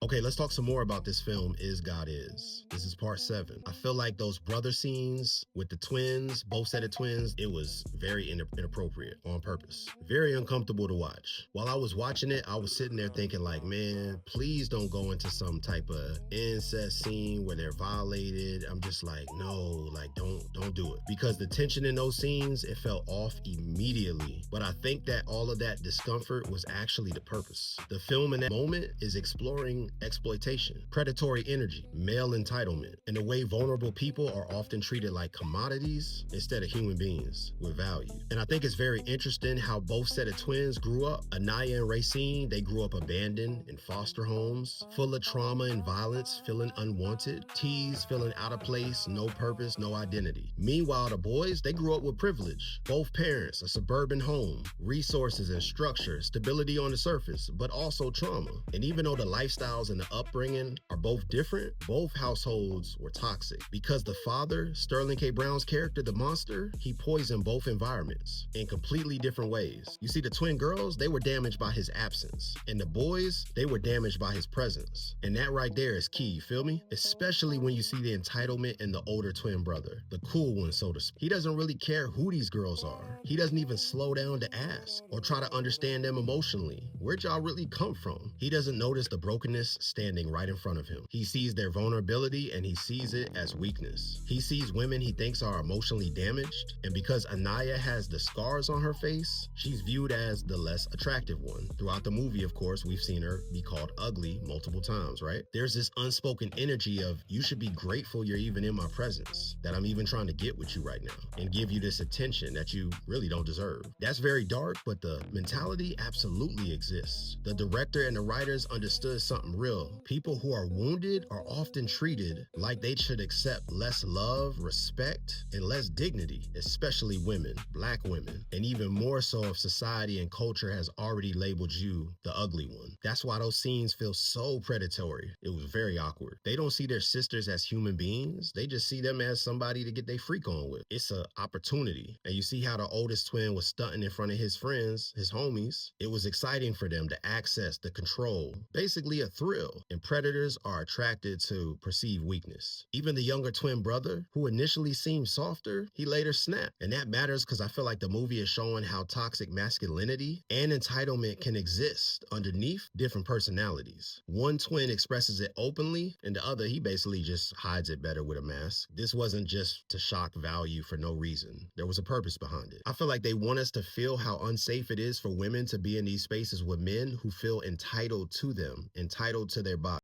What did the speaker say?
Okay, let's talk some more about this film, Is God Is. This is part 7. I feel like those brother scenes with the twins, both set of twins, it was very inappropriate on purpose. Very uncomfortable to watch. While I was watching it, I was sitting there thinking like, man, please don't go into some type of incest scene where they're violated. I'm just like, no, like don't do it. Because the tension in those scenes, it felt off immediately. But I think that all of that discomfort was actually the purpose. The film in that moment is exploring exploitation, predatory energy, male entitlement, and the way vulnerable people are often treated like commodities instead of human beings with value. And I think it's very interesting how both set of twins grew up. Anaya and Racine, they grew up abandoned in foster homes, full of trauma and violence, feeling unwanted, teased, feeling out of place, no purpose, no identity. Meanwhile, the boys, they grew up with privilege. Both parents, a suburban home, resources and structure, stability on the surface, but also trauma. And even though the lifestyles and the upbringing are both different, both households were toxic. Because the father, Sterling K. Brown's character, the monster, he poisoned both environments in completely different ways. You see, the twin girls, they were damaged by his absence. And the boys, they were damaged by his presence. And that right there is key, you feel me? Especially when you see the entitlement in the older twin brother, the cool one, so to speak. He doesn't really care who these girls are. He doesn't even slow down to ask or try to understand them emotionally. Where'd y'all really come from? He doesn't notice the brokenness standing right in front of him. He sees their vulnerability and he sees it as weakness. He sees women he thinks are emotionally damaged, and because Anaya has the scars on her face, she's viewed as the less attractive one. Throughout the movie, of course, we've seen her be called ugly multiple times, right? There's this unspoken energy of, you should be grateful you're even in my presence, that I'm even trying to get with you right now and give you this attention that you really don't deserve. That's very dark, but the mentality absolutely exists. The director and the writers understood something real. People who are wounded are often treated like they should accept less love, respect, and less dignity, especially women, black women, and even more so if society and culture has already labeled you the ugly one. That's why those scenes feel so predatory. It was very awkward. They don't see their sisters as human beings. They just see them as somebody to get their freak on with. It's an opportunity. And you see how the oldest twin was stunting in front of his friends, his homies. It was exciting for them to access the control, basically a thrill. And predators are attracted to perceived weakness. Even the younger twin brother, who initially seemed softer, he later snapped. And that matters because I feel like the movie is showing how toxic masculinity and entitlement can exist underneath different personalities. One twin expresses it openly, and the other, he basically just hides it better with a mask. This wasn't just to shock value for no reason. There was a purpose behind it. I feel like they want us to feel how unsafe it is for women to be in these spaces with men who feel entitled to them, entitled to their body.